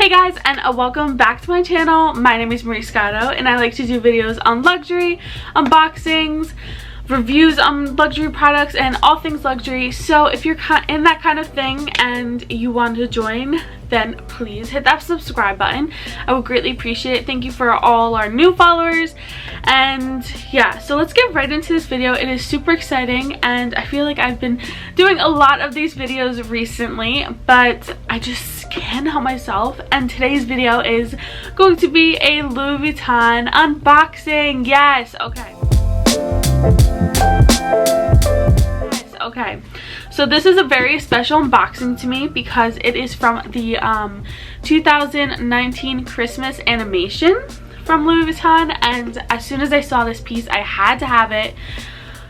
Hey guys, and welcome back to my channel. My name is Marie Scotto and I like to do videos on luxury, unboxings, reviews on luxury products, and all things luxury. So if you're in that kind of thing and you want to join, then please hit that subscribe button. I would greatly appreciate it. Thank you for all our new followers. And yeah, so let's get right into this video. It is super exciting and I feel like I've been doing a lot of these videos recently, but I just can't help myself. And today's video is going to be a Louis Vuitton unboxing. Yes, okay. Okay, so this is a very special unboxing to me because it is from the 2019 Christmas animation from Louis Vuitton, and as soon as I saw this piece I had to have it.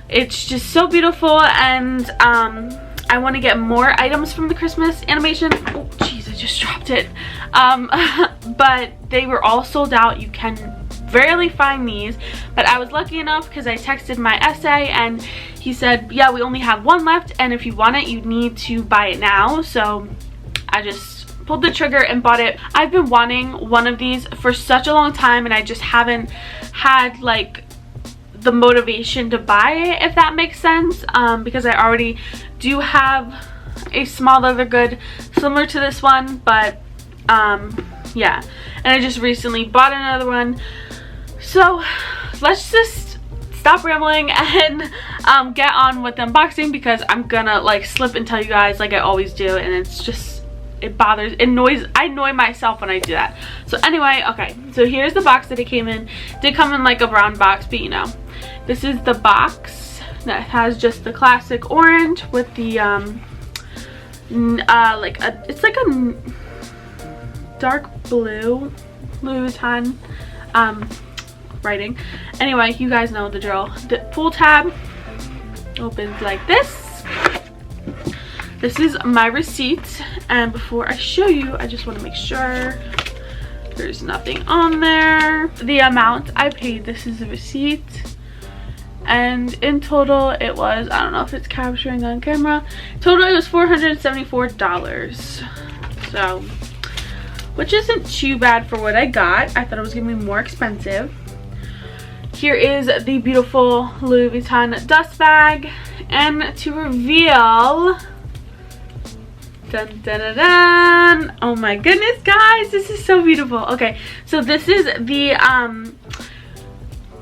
It's just so beautiful, and I want to get more items from the Christmas animation. Oh jeez, I just dropped it. But they were all sold out. You can rarely find these, but I was lucky enough because I texted my essay and he said, yeah, we only have one left, and if you want it you need to buy it now. So I just pulled the trigger and bought it. I've been wanting one of these for such a long time and I just haven't had like the motivation to buy it, if that makes sense, because I already do have a small leather good similar to this one, but yeah, and I just recently bought another one. So let's just stop rambling and get on with the unboxing, because I'm gonna like slip and tell you guys like I always do, and it's just, I annoy myself when I do that. So anyway, okay, so here's the box that it came in. It did come in like a brown box, but you know, this is the box that has just the classic orange with the it's like a dark blue Louis Vuitton writing. Anyway, you guys know the drill. The pull tab opens like this. This is my receipt, and before I show you, I just want to make sure there's nothing on there. The amount I paid, this is the receipt, and in total it was, I don't know if it's capturing on camera, total it was $474. So, which isn't too bad for what I got. I thought it was gonna be more expensive. Here is the beautiful Louis Vuitton dust bag, and to reveal, dun, dun, dun, dun. Oh my goodness guys, this is so beautiful. Okay, so this is the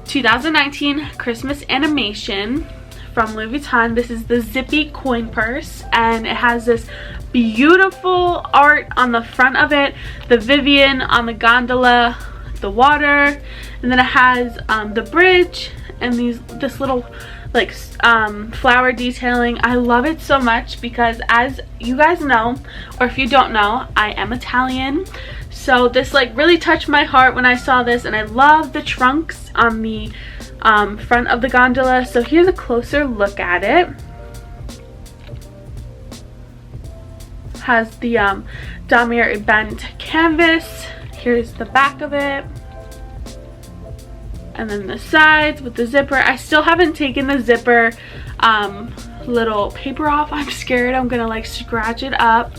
2019 Christmas animation from Louis Vuitton. This is the zippy coin purse, and it has this beautiful art on the front of it, the Vivian on the gondola, the water, and then it has the bridge and this little like flower detailing. I love it so much because, as you guys know, or if you don't know, I am Italian, so this like really touched my heart when I saw this, and I love the trunks on the front of the gondola. So here's a closer look at it. Has the damier bent canvas. Here's the back of it, and then the sides with the zipper. I still haven't taken the zipper little paper off. I'm scared I'm gonna like scratch it up.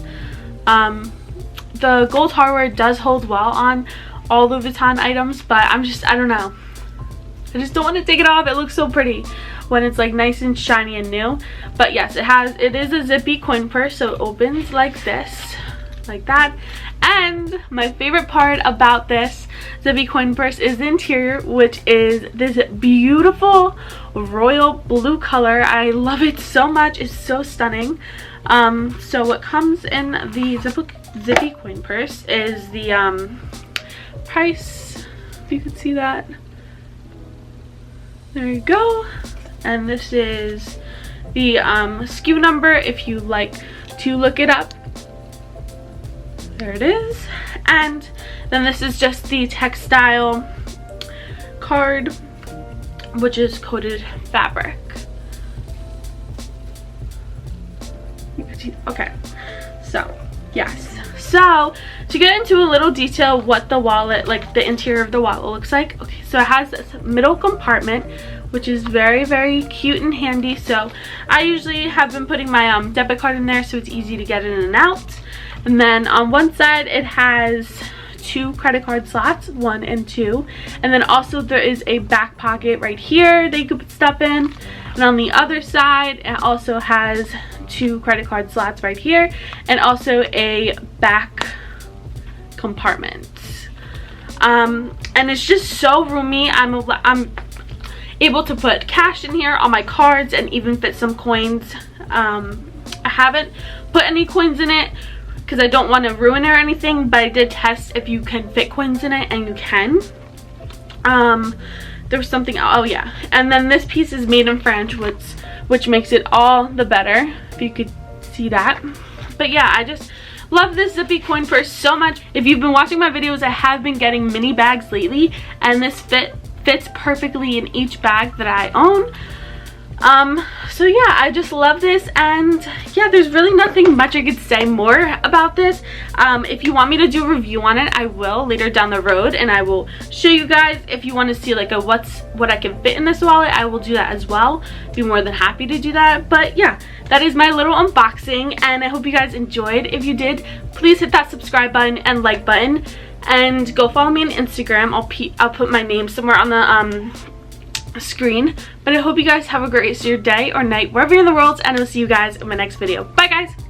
The gold hardware does hold well on all Louis Vuitton items, but I don't know, I just don't want to take it off. It looks so pretty when it's like nice and shiny and new. But yes, it is a zippy coin purse, so it opens like this, like that. And my favorite part about this zippy coin purse is the interior, which is this beautiful royal blue color. I love it so much. It's so stunning. So what comes in the zippy coin purse is the price, if you can see that. There you go. And this is the SKU number if you like to look it up. There it is. And then this is just the textile card, which is coated fabric. You can see, okay, so yes, so to get into a little detail what the wallet, like the interior of the wallet looks like. Okay, so it has this middle compartment, which is very, very cute and handy. So I usually have been putting my debit card in there so it's easy to get in and out. And then on one side it has 2 credit card slots, 1 and 2, and then also there is a back pocket right here that you could put stuff in. And on the other side it also has 2 credit card slots right here, and also a back compartment. And it's just so roomy. I'm able to put cash in here on my cards and even fit some coins. I haven't put any coins in it because I don't want to ruin it or anything, but I did test if you can fit coins in it, and you can. There was something, oh yeah, and then this piece is made in France, which makes it all the better, if you could see that. But yeah, I just love this zippy coin purse so much. If you've been watching my videos, I have been getting mini bags lately, and this fits perfectly in each bag that I own. So yeah, I just love this, and yeah, there's really nothing much I could say more about this. If you want me to do a review on it, I will later down the road, and I will show you guys. If you want to see like what I can fit in this wallet, I will do that as well. Be more than happy to do that. But yeah, that is my little unboxing, and I hope you guys enjoyed. If you did, please hit that subscribe button and like button, and go follow me on Instagram. I'll put my name somewhere on the screen. But I hope you guys have a great rest of your day or night wherever you're in the world, and I'll see you guys in my next video. Bye guys.